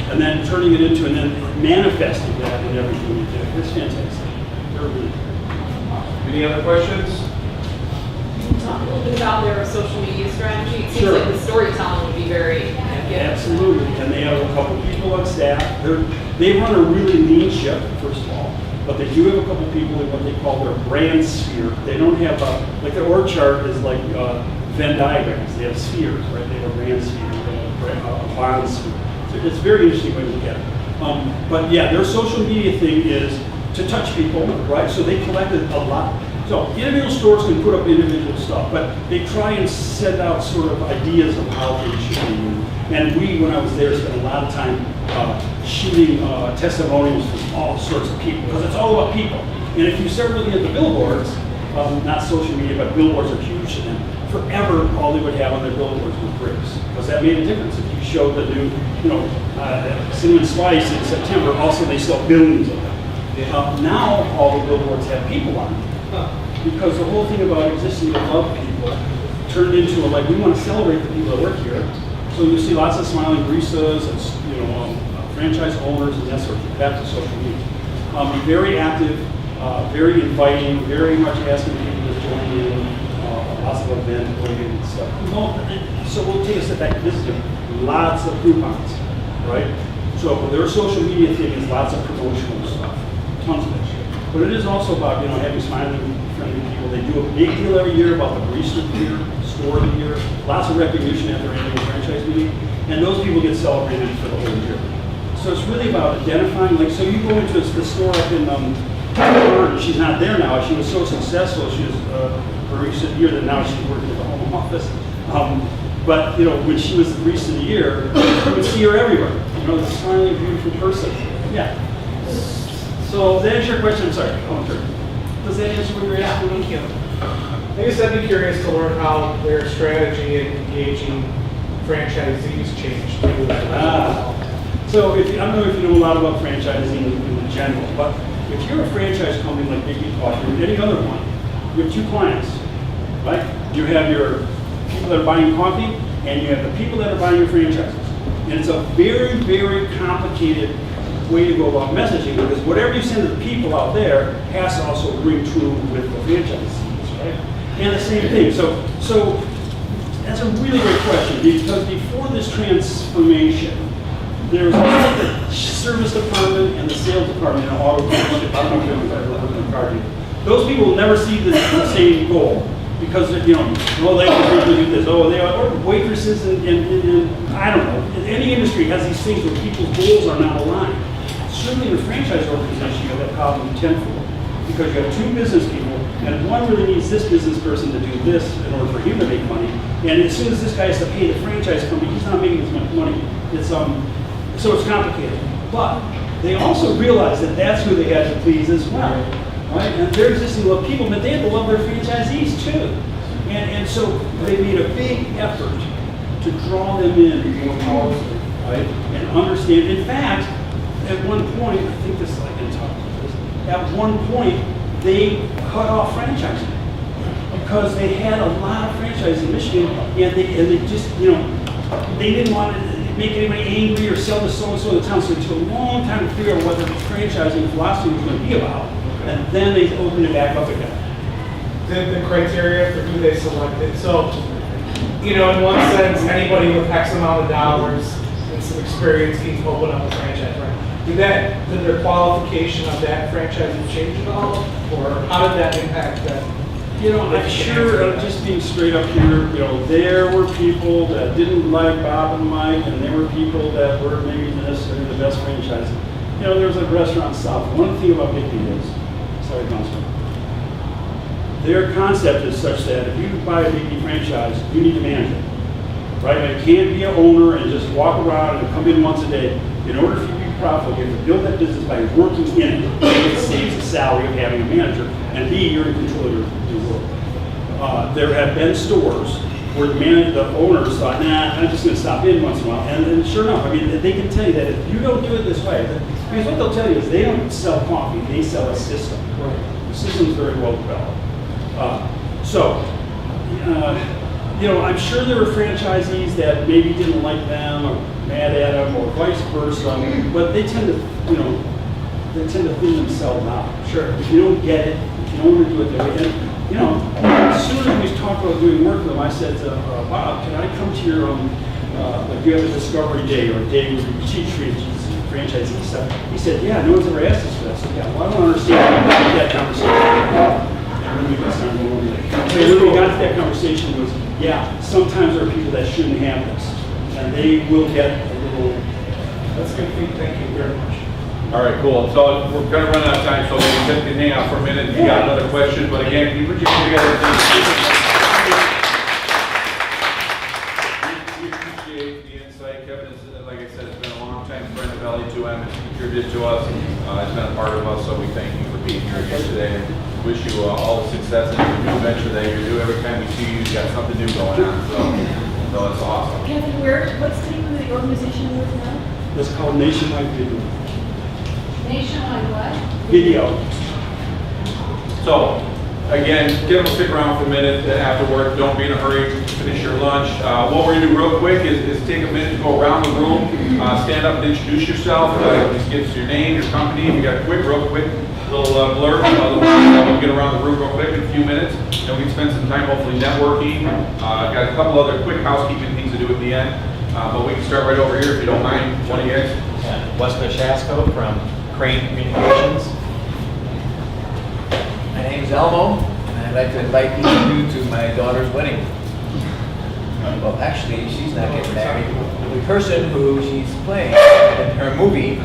and then turning it into, and then manifesting that in everything we do. It's fantastic. They're really good. Any other questions? Can you talk a little bit about their social media strategy? It seems Sure. like the storytelling would be very Absolutely, and they have a couple people on staff. They run a really lean ship, first of all, but they do have a couple people in what they call their brand sphere. They don't have like their org chart is like Venn diagrams. They have spheres, right? They have a brand sphere, they have a bond sphere. So it's a very interesting way to look at it. But yeah, their social media thing is to touch people, right? So they collected a lot. So individual stores can put up individual stuff, but they try and set out sort of ideas of how they should be. And we, when I was there, spent a lot of time shooting testimonials from all sorts of people, because it's all about people. And if you start looking at the billboards, not social media, but billboards are huge to them. Forever, all they would have on their billboards was bricks, because that made a difference. If you showed the new, you know, Cinnamon Spice in September, also they sell billions of them. Now all the billboards have people on them. Because the whole thing about existing to love people turned into a, like, we want to celebrate the people that work here. So you see lots of smiling baristas and, you know, franchise owners and that sort of thing. Back to social media. Very active, very inviting, very much asking people to join in. Lots of event-oriented stuff. So we'll take a step back and visit them. Lots of coupons, right? So their social media thing is lots of promotional stuff. Tons of it. But it is also about, you know, having smiling, friendly people. They do a big deal every year about the barista of the year, store of the year, lots of recognition at their annual franchise meeting, and those people get celebrated for the whole year. So it's really about identifying, like, so you go into the store up in, she's not there now. She was so successful, she was barista of the year that now she's working at the home office. But, you know, when she was the barista of the year, you would see her everywhere. You know, this smiling, beautiful person. Yeah. So that answer your question? I'm sorry. Does that answer what you're asking? Thank you. I guess I'd be curious to learn how their strategy in engaging franchisees changed. So I don't know if you know a lot about franchising in general, but if you're a franchise company like BIGGBY Coffee or any other one, you have two clients, right? You have your people that are buying coffee, and you have the people that are buying your franchises. And it's a very, very complicated way to go about messaging, because whatever you send to the people out there has to also ring true with the franchisees, right? And the same thing. So that's a really great question, because before this transformation, there's the service department and the sales department in auto dealership. I don't know if you've ever worked in a car dealer. Those people will never see the same goal, because well, they do this. Oh, they are waitresses and I don't know. Any industry has these things where people's goals are not aligned. Certainly in a franchise organization, you have that problem tenfold, because you have two business people, and one really needs this business person to do this in order for him to make money. And as soon as this guy has to pay the franchise company, he's not making as much money. So it's complicated. But they also realize that that's who they had to please as well, right? And they're existing love people, but they have to love their franchisees too. And so they made a big effort to draw them in more powerfully, right? And understand. In fact, at one point, I think this, I can talk about this. At one point, they cut off franchising because they had a lot of franchises in Michigan, and they just, they didn't want to make anybody angry or sell to so-and-so in the town, so it took a long time to figure out what the franchising philosophy was going to be about, and then they opened it back up again. The criteria for who they selected. So, in one sense, anybody with X amount of dollars and some experience can open up a franchise, right? Did their qualification of that franchising change at all? Or how did that impact that? I'm sure, just being straight up here, there were people that didn't like Bob and Mike, and there were people that were maybe necessarily the best franchise. There was a restaurant south. One thing about BIGGBY is, sorry, Councilman, their concept is such that if you buy a BIGGBY franchise, you need to manage it, right? You can't be an owner and just walk around and come in once a day. In order for you to be profitable, you have to build that business by working in it. It saves the salary of having a manager, and B, you're in control of your work. There have been stores where the owners thought, I'm just going to stop in once in a while. And sure enough, they can tell you that if you don't do it this way, because what they'll tell you is they don't sell coffee, they sell a system. Right. The system's very well developed. I'm sure there were franchisees that maybe didn't like them or mad at them or vice versa, but they tend to thin themselves out. Sure. If you don't get it, if you don't want to do it that way, as soon as we talked about doing work with them, I said to Bob, can I come to your, like you have a discovery day or a day where you teach franchisees stuff? He said, yeah, no one's ever asked us for that. So yeah, well, I don't understand that conversation. And when we got started going over there. So when we got to that conversation was, sometimes there are people that shouldn't have this. And they will get a little. That's good feedback. Thank you very much. All right, cool. So we're going to run out of time, so maybe Tim can hang out for a minute if you got another question. But again, can you put your hands together? We appreciate the insight. Kevin is, like I said, it's been a long time friend of LA2M. It's contributed to us. It's been a part of us, so we thank you for being here again today. And wish you all the success in your new venture that you do. Every time we see you, you've got something new going on. So it's awesome. Kevin, what's the name of the organization you're with now? It's called Nationwide Video. Nationwide what? Video. So, again, Kevin will stick around for a minute after work. Don't be in a hurry. Finish your lunch. What we're going to do real quick is take a minute to go around the room, stand up and introduce yourself. Just give us your name, your company. We got real quick little blurb. We'll get around the room real quick in a few minutes. Then we can spend some time hopefully networking. Got a couple other quick housekeeping things to do at the end. But we can start right over here if you don't mind. One of you guys. Wes Bashasco from Crane Communications. My name is Elmo, and I'd like to invite each of you to my daughter's wedding. Well, actually, she's not getting married. The person who she's playing in her movie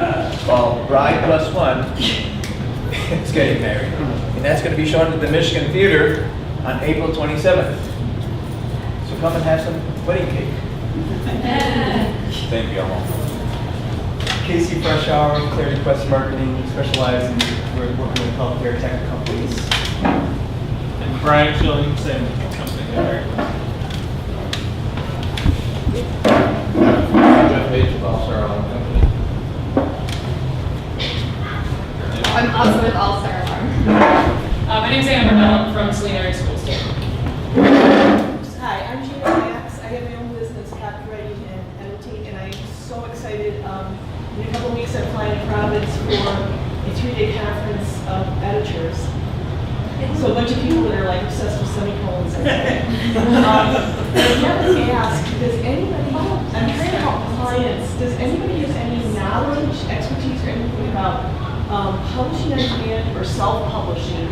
called Bride Plus One is getting married. And that's going to be shown at the Michigan Theater on April 27th. So come and have some wedding cake. Thank you, Elmo. Casey Freshour, Clarity Quest Marketing, specialize in working with healthcare tech companies. And Brian Schilling, same company. Jeff Page, also our own company. I'm also with All Star Farm. My name's Amber Bell. I'm from Saline School State. Hi, I'm Gina Max. I have my own business, Copywriting and Editing, and I'm so excited. In a couple weeks, I'm flying to Providence for a 3-day conference of editors. So a bunch of people that are like obsessed with semicolons. I have to ask, does anybody, I'm trying to help clients, does anybody have any knowledge, expertise, or anything about publishing on demand or self-publishing?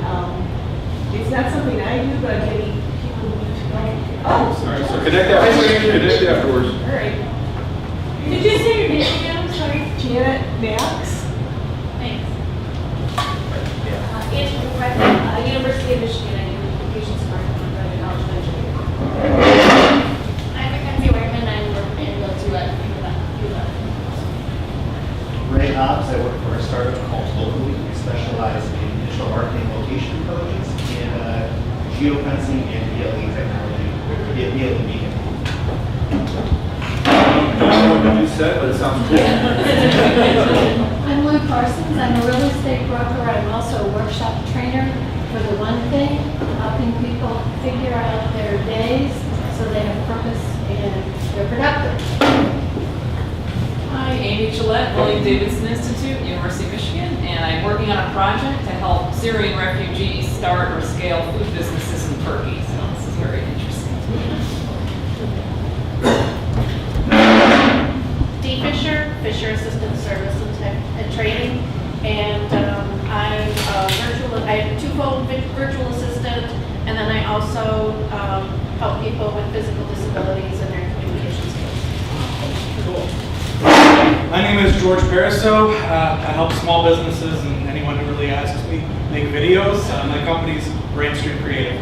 It's not something I do, but I'm getting people who need to know. Oh, All right, so connect afterwards. All right. Did you say your name again? I'm sorry. Janet Max. Thanks. University of Michigan, I do communications marketing at a college educator. I'm Mackenzie Wehrman, I work in LA2M. Ray Hobbs, I work for a startup called Locally. We specialize in digital marketing location intelligence and geofencing and BLE technology, BLE beacon. I don't know what you said, but it sounds cool. I'm Lou Parsons. I'm a real estate broker. I'm also a workshop trainer for the One Thing, helping people figure out their days so they have purpose and they're productive. Hi, Amy Gillette, William Davidson Institute, University of Michigan, and I'm working on a project to help Syrian refugees start or scale food businesses in Turkey. So this is very interesting. Dee Fisher, Fisher Assistant Service and Training, and I'm I have a 2-phone virtual assistant, and then I also help people with physical disabilities and their communication skills. Cool. My name is George Pariseau. I help small businesses and anyone who really asks me make videos. My company's Brainstream Creative.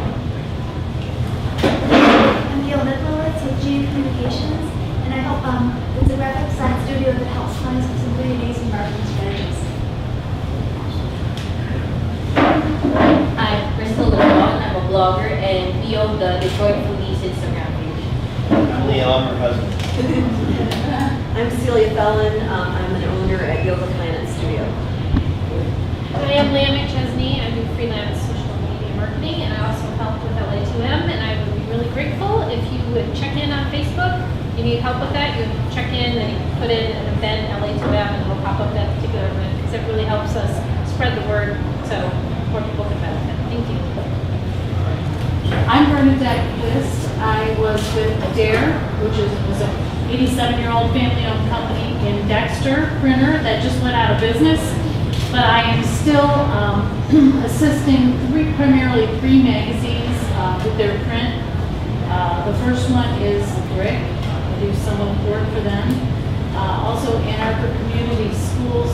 I'm Gail Nicolowitz with GU Communications, and I help, it's a graphic design studio that helps clients with some pretty amazing marketing strategies. I'm Crystal LeBron. I'm a blogger and we own the Detroit Foodies Instagram page. I'm Leon, her husband. I'm Celia Fellon. I'm an owner at Yoga Planet Studio. I am Leah McChesney. I do freelance social media marketing, and I also help with LA2M, and I would be really grateful if you would check in on Facebook. If you need help with that, you check in and you can put in an event, LA2M, and it'll pop up that particular event, because it really helps us spread the word so more people can benefit. Thank you. I'm Bernadette List. I was with Dare, which was an 87-year-old family-owned company in Dexter printer that just went out of business. But I am still assisting primarily three magazines with their print. The first one is Brick. I do some of the work for them. Also, Ann Arbor Community Schools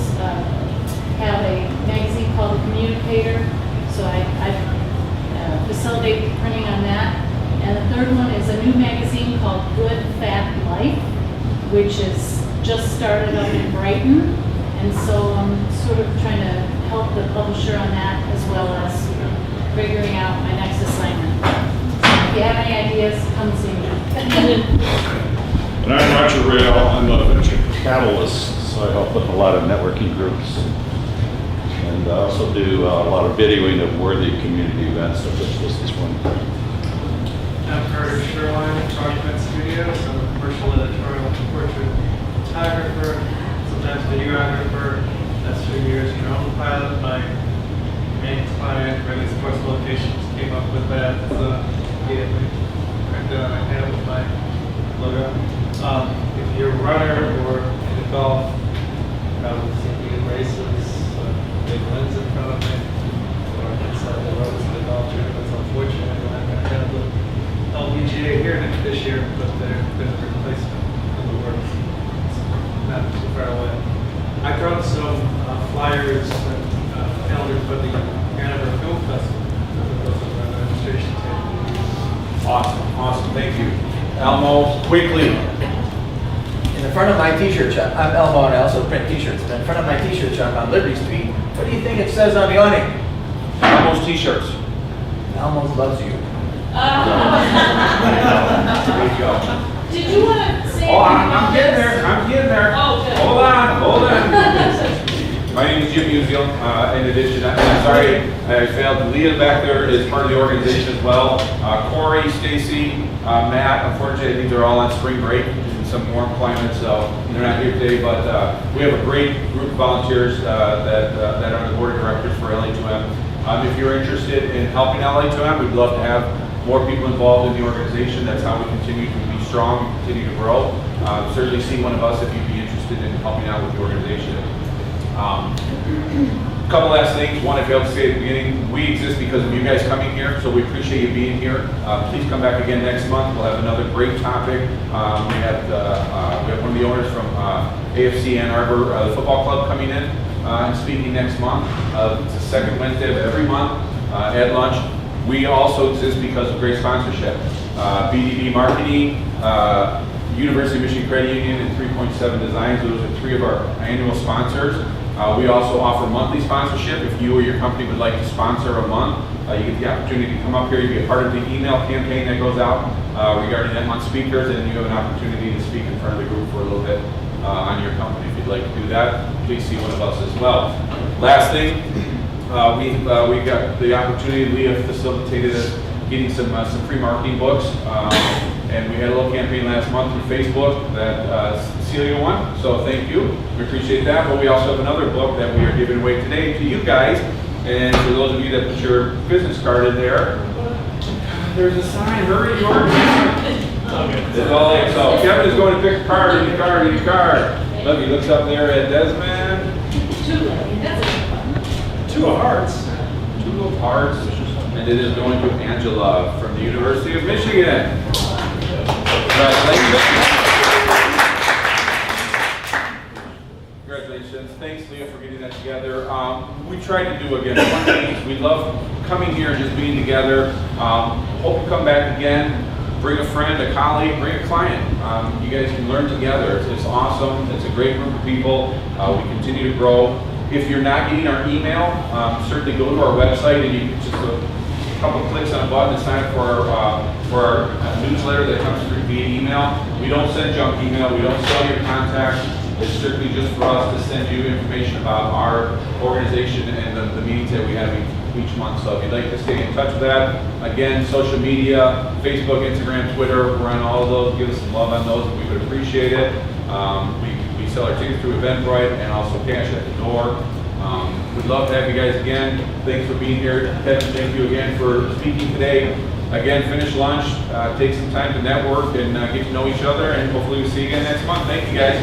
have a magazine called The Communicator, so I facilitate the printing on that. And the third one is a new magazine called Good Fat Life, which is just started up in Brighton. And so I'm sort of trying to help the publisher on that, as well as figuring out my next assignment. So if you have any ideas, come see me. And I'm Roger Rail. I'm a venture catalyst, so I help with a lot of networking groups. And I also do a lot of videoing of worthy community events, of which this is one. I'm Carter Sherline, Document Studios. I'm a commercial editorial portrait photographer, sometimes videographer. That's 3 years drone pilot. My main client, Ready Sports Locations, came up with that. He had me printed on a hat with my logo. If you're a runner or into golf, probably seen me in races, big lens in front of me, or inside the roads of the golf tournaments. Unfortunately, I'm not going to have the LPGA here this year, but there's been a replacement in the works. It's not too far away. I brought some flyers and calendars for the Hanover Film Festival. Those are my registration table. Awesome, thank you. Elmo, quickly. In the front of my t-shirt shop, I'm Elmo and I also print t-shirts. In front of my t-shirt shop on Liberty Street, what do you think it says on the awning? Elmo's t-shirts. Elmo loves you. There you go. Did you want to say? Oh, I'm getting there. I'm getting there. Oh, good. Hold on. My name is Jim Musial. In addition, I'm sorry I failed. Leah back there is part of the organization as well. Corey, Stacy, Matt. Unfortunately, I think they're all on spring break, and some warm climates, so they're not here today, but we have a great group of volunteers that are on the board of directors for LA2M. If you're interested in helping LA2M, we'd love to have more people involved in the organization. That's how we continue to be strong, continue to grow. Certainly see one of us if you'd be interested in helping out with the organization. A couple last things. One, I failed to say at the beginning, we exist because of you guys coming here, so we appreciate you being here. Please come back again next month. We'll have another great topic. We have one of the owners from AFC Ann Arbor, the football club, coming in and speaking next month. It's the second Wednesday of every month at lunch. We also exist because of great sponsorship. BIGGBY Marketing, University of Michigan Credit Union, and 3.7 Designs. Those are three of our annual sponsors. We also offer monthly sponsorship. If you or your company would like to sponsor a month, you get the opportunity to come up here. You be a part of the email campaign that goes out regarding that month's speakers, and you have an opportunity to speak in front of the group for a little bit on your company. If you'd like to do that, please see one of us as well. Last thing, we got the opportunity, Leah facilitated us getting some free marketing books. And we had a little campaign last month through Facebook that Celia won, so thank you. We appreciate that, but we also have another book that we are giving away today to you guys. And for those of you that put your business card in there, there's a sign, hurry, George. So Kevin is going to pick a card, any card. Look, he looks up there at Desmond. Two of hearts. Two of hearts. And it is going to Angela from the University of Michigan. Congratulations. Thanks, Leah, for getting that together. We tried to do, again, one thing. We love coming here and just being together. Hope you come back again. Bring a friend, a colleague, bring a client. You guys can learn together. It's awesome. It's a great group of people. We continue to grow. If you're not getting our email, certainly go to our website and you can just a couple clicks on a button to sign up for our newsletter that comes through via email. We don't send junk email. We don't sell your contact. It's strictly just for us to send you information about our organization and the meetings that we have each month. So if you'd like to stay in touch with that, again, social media, Facebook, Instagram, Twitter, we're on all of those. Give us some love on those. We would appreciate it. We sell our tickets through Eventbrite and also cash at the door. We'd love to have you guys again. Thanks for being here. Kevin, thank you again for speaking today. Again, finish lunch, take some time to network and get to know each other, and hopefully we'll see you again next month. Thank you guys.